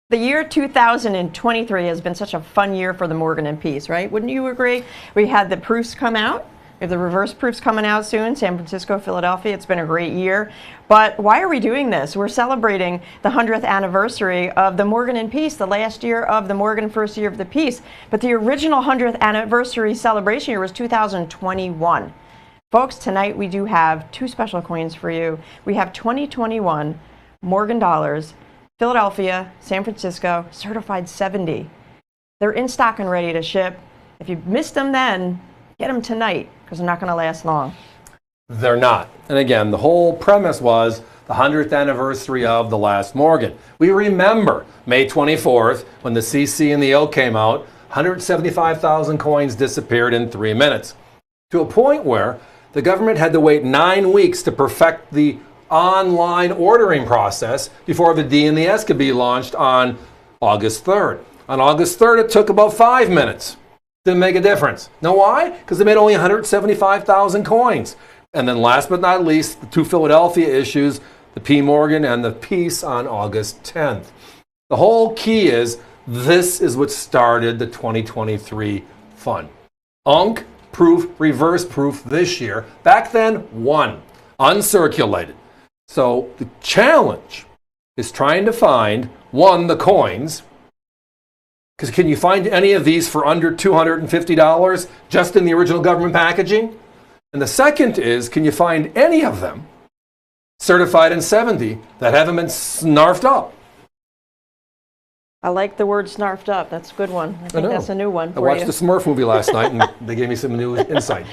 The year 2023 has been such a fun year for the Morgan and Peace, right? Wouldn't you agree? We had the proofs come out. We have the reverse proofs coming out soon, San Francisco, Philadelphia. It's been a great year. But why are we doing this? We're celebrating the 100th anniversary of the Morgan and Peace, the last year of the Morgan, first year of the Peace. But the original 100th anniversary celebration year was 2021. Folks, tonight we do have two special coins for you. We have 2021 Morgan dollars, Philadelphia, San Francisco, certified 70. They're in stock and ready to ship. If you missed them then, get them tonight because they're not going to last long. They're not. And again, the whole premise was the 100th anniversary of the last Morgan. We remember May 24th when the CC and the O came out, 175,000 coins disappeared in 3 minutes. To a point where the government had to wait 9 weeks to perfect the online ordering process before the D and the S could be launched on August 3rd. On August 3rd, it took about 5 minutes. Didn't make a difference. Know why? Because they made only 175,000 coins. And then last but not least, the two Philadelphia issues, the P. Morgan and the Peace on August 10th. The whole key is this is what started the 2023 fun. UNC proof, reverse proof this year. Back then, one, uncirculated. So the challenge is trying to find, one, the coins, because can you find any of these for under $250 just in the original government packaging? And the second is, can you find any of them certified in 70 that haven't been snarfed up? I like the word snarfed up. That's a good one. I think that's a new one for you. I watched the Smurf movie last night and they gave me some new insight.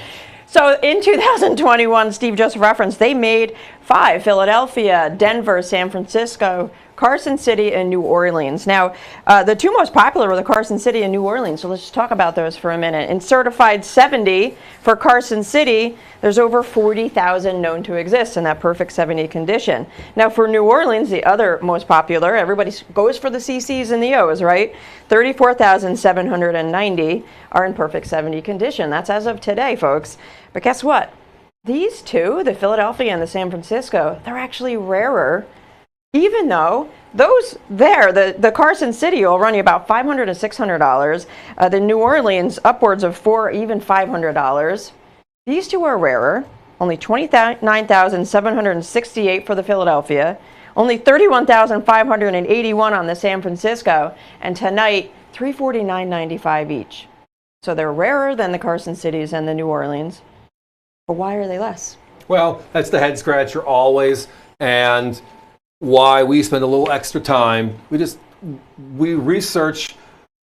So in 2021, Steve just referenced, they made 5, Philadelphia, Denver, San Francisco, Carson City, and New Orleans. Now, the two most popular were the Carson City and New Orleans, so let's just talk about those for a minute. In certified 70 for Carson City, there's over 40,000 known to exist in that perfect 70 condition. Now, for New Orleans, the other most popular, everybody goes for the CCs and the O's, right? 34,790 are in perfect 70 condition. That's as of today, folks. But guess what? These two, the Philadelphia and the San Francisco, they're actually rarer, even though those there, the Carson City will run you about $500 to $600. The New Orleans, upwards of $400, even $500. These two are rarer. Only 29,768 for the Philadelphia. Only 31,581 on the San Francisco. And tonight, $349.95 each. So they're rarer than the Carson Cities and the New Orleans. But why are they less? Well, that's the head scratcher always, and why we spend a little extra time. We research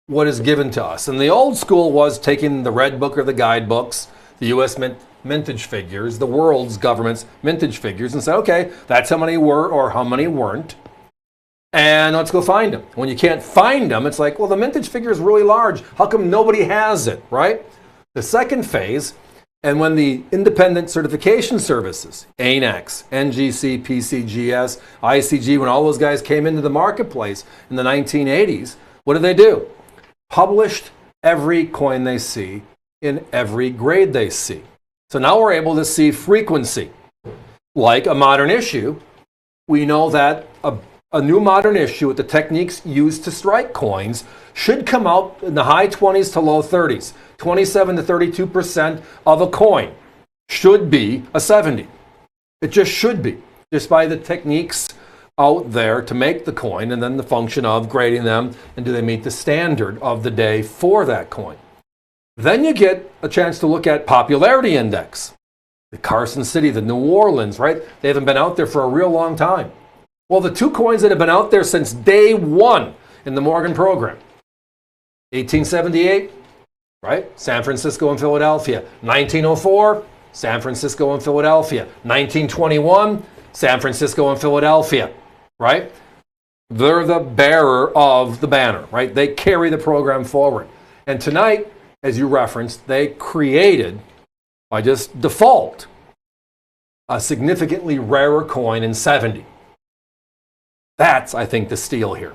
what is given to us. And the old school was taking the red book or the guidebooks, the U.S. mintage figures, the world's government's mintage figures, and say, okay, that's how many were or how many weren't, and let's go find them. When you can't find them, it's like, well, the mintage figure is really large. How come nobody has it, right? The second phase, and when the independent certification services, ANAX, NGC, PCGS, ICG, when all those guys came into the marketplace in the 1980s, what did they do? Published every coin they see in every grade they see. So now we're able to see frequency. Like a modern issue, we know that a new modern issue with the techniques used to strike coins should come out in the high 20s to low 30s. 27 to 32% of a coin should be a 70. It just should be, just by the techniques out there to make the coin and then the function of grading them and do they meet the standard of the day for that coin. Then you get a chance to look at popularity index. The Carson City, the New Orleans, right? They haven't been out there for a real long time. Well, the two coins that have been out there since day one in the Morgan program, 1878, right? San Francisco and Philadelphia. 1904, San Francisco and Philadelphia. 1921, San Francisco and Philadelphia, right? They're the bearer of the banner, right? They carry the program forward. And tonight, as you referenced, they created, by just default, a significantly rarer coin in 70. That's, I think, the steal here.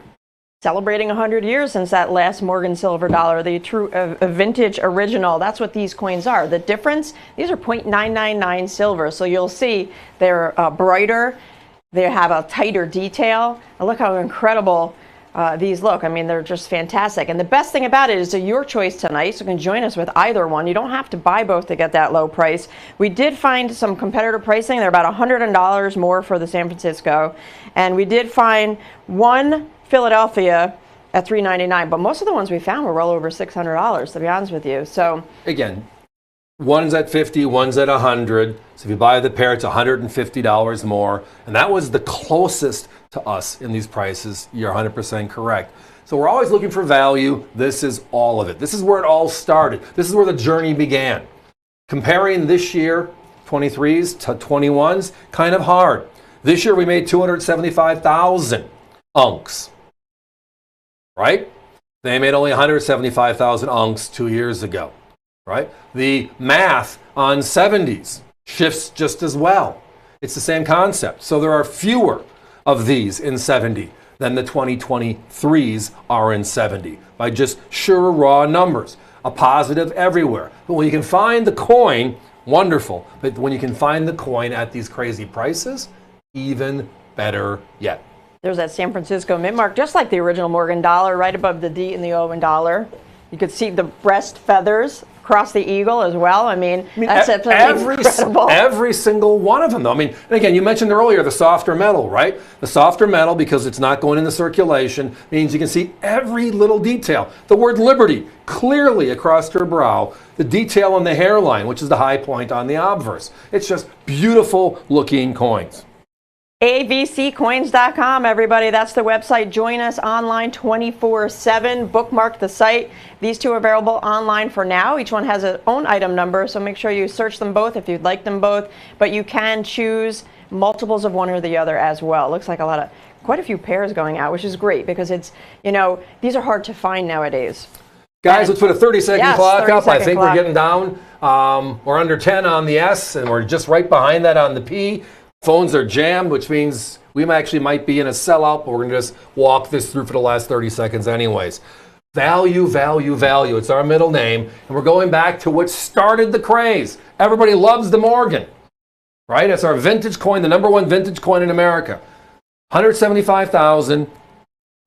Celebrating 100 years since that last Morgan silver dollar, the true vintage original. That's what these coins are. The difference, these are .999 silver. So you'll see they're brighter. They have a tighter detail. And look how incredible these look. I mean, they're just fantastic. And the best thing about it is that your choice tonight, so you can join us with either one. You don't have to buy both to get that low price. We did find some competitor pricing. They're about $100 more for the San Francisco. And we did find one Philadelphia at $399, but most of the ones we found were well over $600, to be honest with you. So again, one's at 50, one's at 100. So if you buy the pair, it's $150 more. And that was the closest to us in these prices. You're 100% correct. So we're always looking for value. This is all of it. This is where it all started. This is where the journey began. Comparing this year, 23s to 21s, kind of hard. This year we made 275,000 unks, right? They made only 175,000 unks 2 years ago, right? The math on 70s shifts just as well. It's the same concept. So there are fewer of these in 70 than the 2023s are in 70 by just sheer raw numbers. A positive everywhere. But when you can find the coin, wonderful. But when you can find the coin at these crazy prices, even better yet. there's that San Francisco mint mark, just like the original Morgan dollar, right above the D in the O in dollar. You could see the breast feathers across the eagle as well. I mean that's incredible. Every single one of them, though. I mean, and again, you mentioned earlier the softer metal, right? The softer metal, because it's not going into circulation, means you can see every little detail. The word liberty clearly across her brow. The detail on the hairline, which is the high point on the obverse. It's just beautiful looking coins. avccoins.com, everybody. That's the website. Join us online 24/7. Bookmark the site. These two are available online for now. Each one has its own item number, so make sure you search them both if you'd like them both. But you can choose multiples of one or the other as well. Looks like quite a few pairs going out, which is great because it's, these are hard to find nowadays. Guys, let's put a 30-second clock up. I think clock. we're getting down. We're under 10 on the S, and we're just right behind that on the P. Phones are jammed, which means we might be in a sellout, but we're going to just walk this through for the last 30 seconds anyways. Value, value, value. It's our middle name, and we're going back to what started the craze. Everybody loves the Morgan, right? It's our vintage coin, the number one vintage coin in America. 175,000.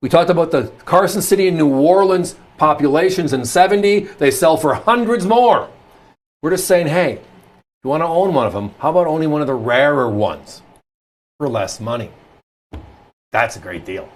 We talked about the Carson City and New Orleans populations in 70. They sell for hundreds more. We're just saying, hey, if you want to own one of them, how about owning one of the rarer ones for less money? That's a great deal.